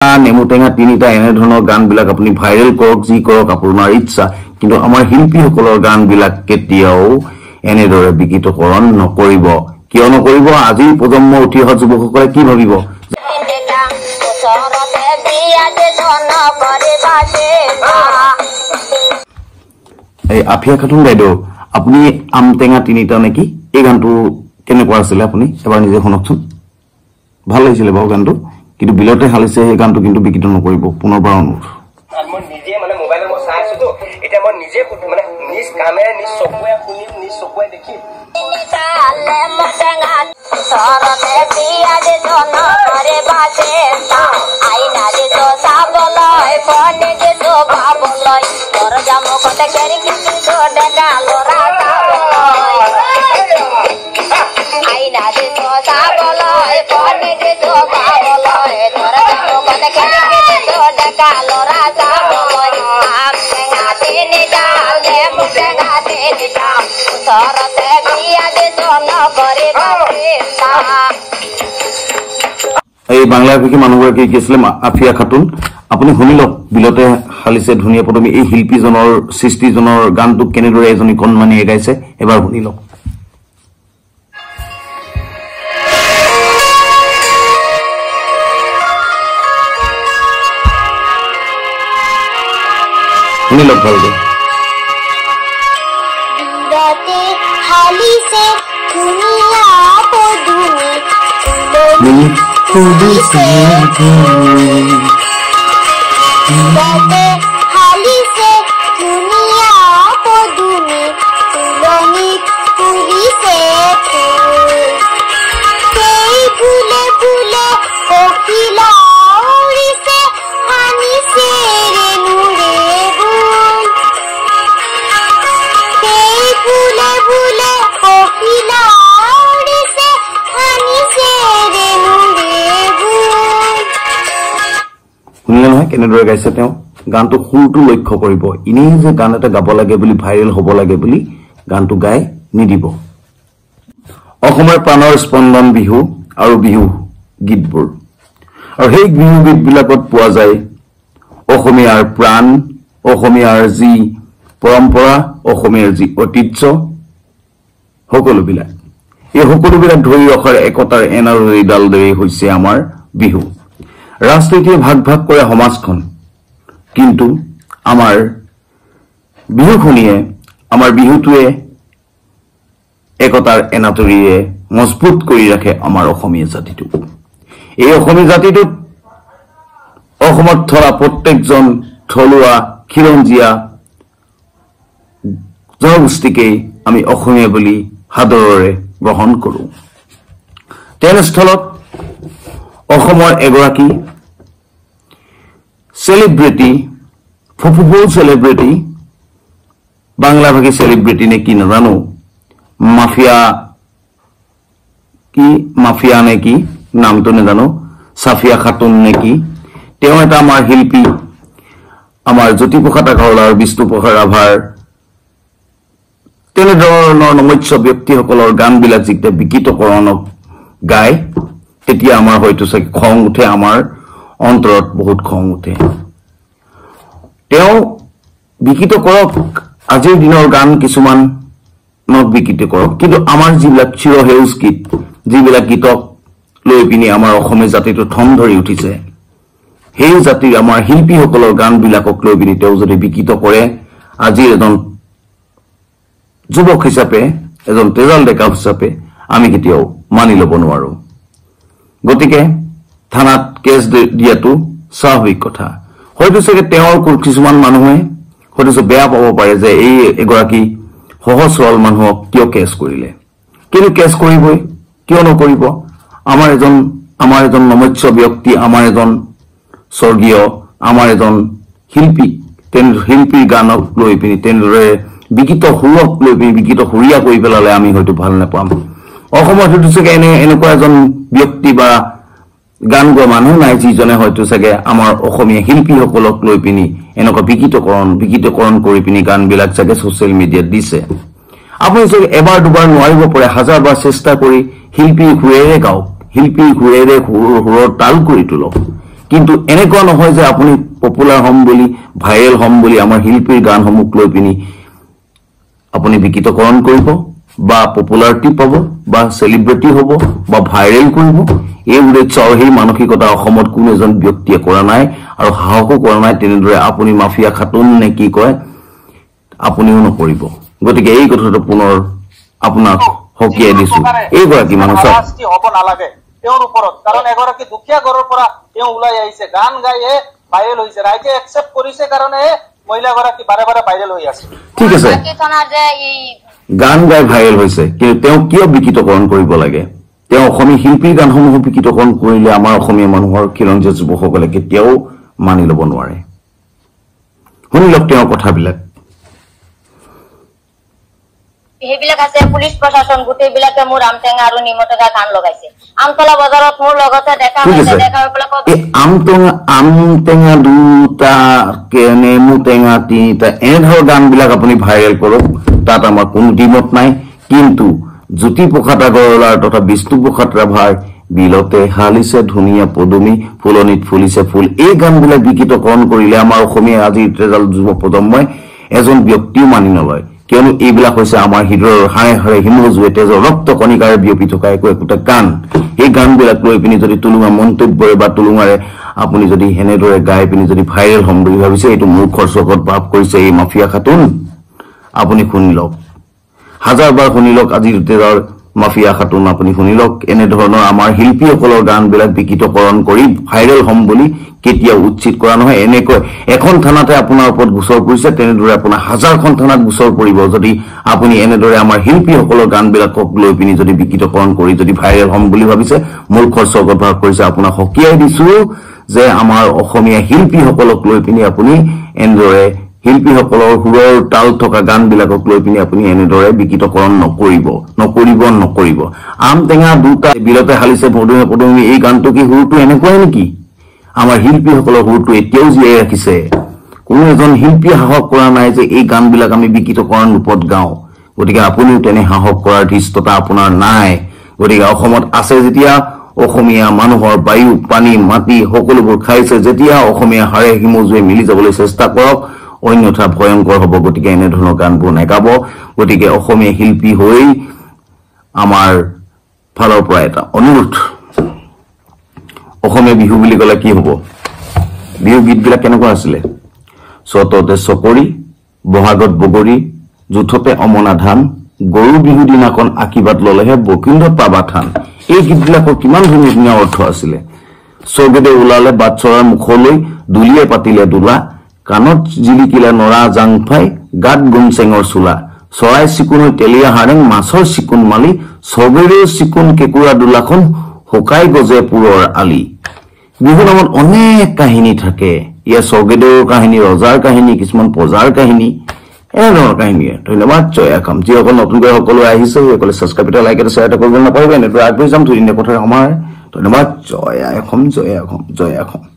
নেমু টেঙা তিনিটা এনে ধৰণৰ গানবিলাক আপুনি ভাইৰেল কৰক, যি কৰক আপোনাৰ ইচ্ছা, কিন্তু আমাৰ শিল্পীসকলৰ গানবিলাক কেতিয়াও এনেদৰে বিকৃতকৰণ নকৰিব। কিয় নকৰিব? আজিৰ প্ৰজন্ম উঠি অহা যুৱকসকলে কি ভাবিব? এই আফিয়া খাতুন বাইদেউ, আপুনি আম টেঙা তিনিটা নেকি? এই গানটো কেনেকুৱা আছিলে আপুনি এবাৰ নিজে শুনকচোন। ভাল লাগিছিলে বাৰু গানটো, কিন্তু বিলতে হালিছে সেই গানটো কিন্তু বিকৃত নকৰিব। পুনৰবাৰ অনুৰোধ। মই নিজে মানে মোবাইলত মই চাই আছো তো, এতিয়া মই নিজে মানে নিজ কামেৰে নিজ চকুৱে শুনিম, নিজ চকুৱে দেখিম। এই বাংলা ভাষী মানুহগৰাকী কি আছিলে? আফিয়া খাতুন। আপুনি শুনি লওক, বিলতে হালিছে ধুনীয়া পদমী এই শিল্পীজনৰ সৃষ্টিজনৰ গানটো কেনেদৰে এজনী কণমানিয়ে গাইছে, এবাৰ শুনি লওক। শুনি লওক ভালকে। শুনিলে নহয় কেনেদৰে গাইছে তেওঁ? গানটো সুৰটো লক্ষ্য কৰিব। এনেই যে গান এটা গাব লাগে বুলি, ভাইৰেল হ'ব লাগে বুলি গানটো গাই নিদিব। অসমৰ প্ৰাণৰ স্পন্দন বিহু আৰু বিহু গীতবোৰ, আৰু সেই বিহু গীতবিলাকত পোৱা যায় অসমীয়াৰ প্ৰাণ, অসমীয়াৰ যি পৰম্পৰা, অসমীয়াৰ যি ঐতিহ্য, সকলোবিলাক। এই সকলোবিলাক ধৰি ৰখাৰ একতাৰ এনাৰডাল দৰেই হৈছে আমাৰ বিহু। ৰাজনীতিয়ে ভাগ ভাগ কৰে সমাজখন, কিন্তু আমাৰ বিহুখনিয়ে, আমাৰ বিহুটোৱে একতাৰ এনাতৰিয়ে মজবুত কৰি ৰাখে আমাৰ অসমীয়া জাতিটোক। এই অসমীয়া জাতিটোত অসমত থকা প্ৰত্যেকজন থলুৱা খিলঞ্জীয়া জনগোষ্ঠীকেই আমি অসমীয়া বুলি সাদৰেৰে গ্ৰহণ কৰোঁ। তেনেস্থলত অসমৰ এগৰাকী চেলিব্ৰিটি, ফুফুফু চেলিব্ৰিটি, বাংলাভাষী চেলিব্ৰিটি নে কি নাজানো, মাফিয়া নে কি নামটো নাজানো, চাফিয়া খাতুন নে কি, তেওঁ এটা আমাৰ শিল্পী, আমাৰ জ্যোতিপ্ৰসাদ আগৰৱালা আৰু বিষ্ণুপ্ৰসাদ ৰাভাৰ তেনেধৰণৰ নমস্য ব্যক্তিসকলৰ গানবিলাক যেতিয়া বিকৃতকৰণক গায়, তেতিয়া আমাৰ হয়তো চাগে খং উঠে, আমাৰ অন্তৰত বহুত খং উঠে। তেওঁ বিকৃত কৰক, আজিৰ দিনৰ গান কিছুমানক বিকৃত কৰক, কিন্তু আমাৰ যিবিলাক চিৰসেউজ গীত, যিবিলাক গীতক লৈ পিনি আমাৰ অসমীয়া জাতিটো থম ধৰি উঠিছে, সেই জাতিৰ আমাৰ শিল্পীসকলৰ গানবিলাকক লৈ পিনি তেওঁ যদি বিকৃত কৰে, আজিৰ এজন যুৱক হিচাপে, এজন তেজাল ডেকা হিচাপে আমি কেতিয়াও মানি ল'ব নোৱাৰো। গতিকে থানাত কেছ দিয়াটো স্বাভাৱিক কথা। হয়তো চাগে তেওঁৰ কিছুমান মানুহে হয়তো বেয়া পাব পাৰে যে এই এগৰাকী সহজ সৰল মানুহক কিয় কেছ কৰিলে, কিন্তু কেছ কৰিবই, কিয় নকৰিব? আমাৰ এজন নমস্য ব্যক্তি, আমাৰ এজন স্বৰ্গীয়, আমাৰ এজন শিল্পী, শিল্পীৰ গানক লৈ পিনি তেনেদৰে বিকৃত সুৰক লৈ পিনি বিকৃত সুৰীয়া কৰি পেলালে আমি হয়তো ভাল নাপাম। অসমত হয়তো চাগে এনেকুৱা এজন ব্যক্তি বা গান গোৱা মানুহ নাই যিজনে হয়তো চাগে আমাৰ অসমীয়া শিল্পীসকলক লৈ পিনি এনেকুৱা বিকৃতকৰণ কৰি পিনি গানবিলাক চাগে ছচিয়েল মিডিয়াত দিছে। আপুনি চাগে এবাৰ দুবাৰ নোৱাৰিব পাৰে, হাজাৰবাৰ চেষ্টা কৰি শিল্পীৰ সুৰেৰে গাওক, শিল্পীৰ সুৰেৰে সুৰৰ তাল কৰি তোলক, কিন্তু এনেকুৱা নহয় যে আপুনি পপুলাৰ হম বুলি ভাইৰেল হম বুলি আমাৰ শিল্পীৰ গানসমূহ লৈ পিনি আপুনি বিকৃতকৰণ কৰিব বা পপুলাৰিটি পাব বা সেলিব্ৰিটি হ'ব বা ভাইৰেল কৰিব এইবোৰে সেই মানসিকতা অসমত কোনো এজন ব্যক্তিয়ে কৰা নাই আৰু সাহসো কৰা নাই তেনেদৰে আপুনি মাফিয়া খাতুন নে কি কয় আপুনিও নকৰিব গতিকে এই কথাটো পুনৰ আপোনাক হকিয়াই দিছো এইগৰাকী মানুহ শাস্তি হ'ব নালাগে তেওঁৰ ওপৰত কাৰণ এগৰাকী দুখীয়া ঘৰৰ পৰা তেওঁ ওলাই আহিছে গান গাইয়ে ভাইৰেল হৈছে ৰাইজে একচেপ্ট কৰিছে কাৰণে মহিলাগৰাকী বাৰে বাৰে ভাইৰেল হৈ আছে ঠিক আছে গান গাই ভাইৰেল হৈছে কিন্তু তেওঁ কিয় বিকৃতকৰণ কৰিব লাগে তেওঁ অসমীয়া শিল্পীৰ গানসমূহ বিকৃতকৰণ কৰিলে আমাৰ অসমীয়া মানুহৰ খিলঞ্জীয়া যুৱকসকলে কেতিয়াও মানি ল'ব নোৱাৰে শুনি লওক তেওঁৰ কথাবিলাক সেইবিলাক আছে পুলিচ প্ৰশাসন গোটেইবিলাকে মোৰ আমটেঙা আৰু নিমটেঙা গান লগাইছে আমতলা বজাৰত মোৰ লগতে দেখা হৈছে আমটেঙা দুটা নেমু টেঙা তিনিটা এনেধৰণৰ গানবিলাক আপুনি ভাইৰেল কৰক তাত আমাৰ কোনো দ্বিমত নাই কিন্তু জ্যোতিপ্ৰসাদ আগৰৱালাৰ তথা বিষ্ণুপ্ৰসাদ ৰাভাৰ বিলতে হালিছে ধুনীয়া পদুমী ফুলনিত ফুলিছে ফুল এই গানবিলাক বিকৃতকৰণ কৰিলে আমাৰ অসমীয়া আজিৰ যুৱ প্ৰজন্মই এজন ব্যক্তিও মানি নলয় কিয়নো এইবিলাক হৈছে আমাৰ হৃদয়ৰ হাড়ে হাড়ে হিমজুৱে তেজৰ ৰক্ত কণিকাৰে বিয়পি থকা একোটা গান এই গানবিলাক লৈ পিনি যদি তুলুঙা মন্তব্যৰে বা তুলুঙাৰে আপুনি যদি হেনেদৰে গাই পিনি যদি ভাইৰেল হম বুলি ভাবিছে এইটো মূৰ্খৰ চকত পাপ কৰিছে এই মাফিয়া খাতুন আপুনি শুনি লওক হাজাৰবাৰ শুনি লওক আজিৰ তেজৰ মাফিয়া খাতুন আপুনি শুনি লওক এনেধৰণৰ আমাৰ শিল্পীসকলৰ গানবিলাক বিকৃতকৰণ কৰি ভাইৰেল হম বুলি কেতিয়াও উচিত কৰা নহয় এনেকৈ এখন থানাতে আপোনাৰ ওপৰত গোচৰ কৰিছে তেনেদৰে আপোনাৰ হাজাৰখন থানাত গোচৰ কৰিব যদি আপুনি এনেদৰে আমাৰ শিল্পীসকলৰ গানবিলাকক লৈ পিনি যদি বিকৃতকৰণ কৰি যদি ভাইৰেল হম বুলি ভাবিছে মূৰ্খৰ চকত ভাগ কৰিছে আপোনাক হকিয়াই দিছো যে আমাৰ অসমীয়া শিল্পীসকলক লৈ পিনি আপুনি এনেদৰে শিল্পীসকলৰ সুৰৰ তাল থকা গানবিলাকক লৈ পিনি আপুনি এনেদৰে বিকৃতকৰণ নকৰিব আমটেঙা দুটা বিলতে হালিছে পদুমে পদুমী এই গানটো কি সুৰটো এনেকুৱাই নেকি আমাৰ শিল্পীসকলৰ সুৰটো এতিয়াও জীয়াই ৰাখিছে কোনো এজন শিল্পী সাহস কৰা নাই যে এই গানবিলাক আমি বিকৃতকৰণ ৰূপত গাওঁ গতিকে আপুনিও তেনে সাহস কৰাৰ ধৃষ্টতা আপোনাৰ নাই গতিকে অসমত আছে যেতিয়া অসমীয়া মানুহৰ বায়ু পানী মাটি সকলোবোৰ খাইছে যেতিয়া অসমীয়া হাড়ে হিমজুৱে মিলি যাবলৈ চেষ্টা কৰক অন্যথা ভয়ংকৰ হ'ব গতিকে এনেধৰণৰ গানবোৰ নেগাব গতিকে অসমীয়া শিল্পী হৈ আমাৰ ফালৰ পৰা এটা অনুৰোধ অসমীয়া বিহু বুলি ক'লে কি হ'ব বিহু গীতবিলাক কেনেকুৱা আছিলে চততে চকৰি বহাগত বগৰী জুথতে অমনা ধান গৰু বিহু দিনাখন আশীৰ্বাদ ললেহে বকিন্দত পাবা থান এই গীতবিলাকৰ কিমান ধুনীয়া ধুনীয়া অৰ্থ আছিলে স্বৰ্গদেউ ওলালে বাটচৰাৰ মুখলৈ দুলিয়ে পাতিলে দোলা কাণত জিলিকিলে নৰা জাংফাই গাত গুমচেঙৰ চোলা চৰাই চিকুণ তেলীয়া হাৰেং মাছৰ চিকুণ মালি স্বৰ্গদেউ চিকুণ কেঁকুৰা দোলাখন শুকাই গজে পুৰৰ আলি বিহু নামত অনেক কাহিনী থাকে ইয়াৰ স্বৰ্গদেউৰ কাহিনী ৰজাৰ কাহিনী কিছুমান প্ৰজাৰ কাহিনী এনেধৰণৰ কাহিনী ধন্যবাদ জয় অসম যিসকল নতুনকৈ সকলো আহিছে সেইসকলে ছাবস্ক্ৰাইব এটা লাইক এটা শ্বেয়াৰ এটা কৰিব নাপাহৰিব এনেদৰে আগবাঢ়ি যাম ধুনীয়া কথা আমাৰ ধন্যবাদ জয় অসম জয় অসম জয় অসম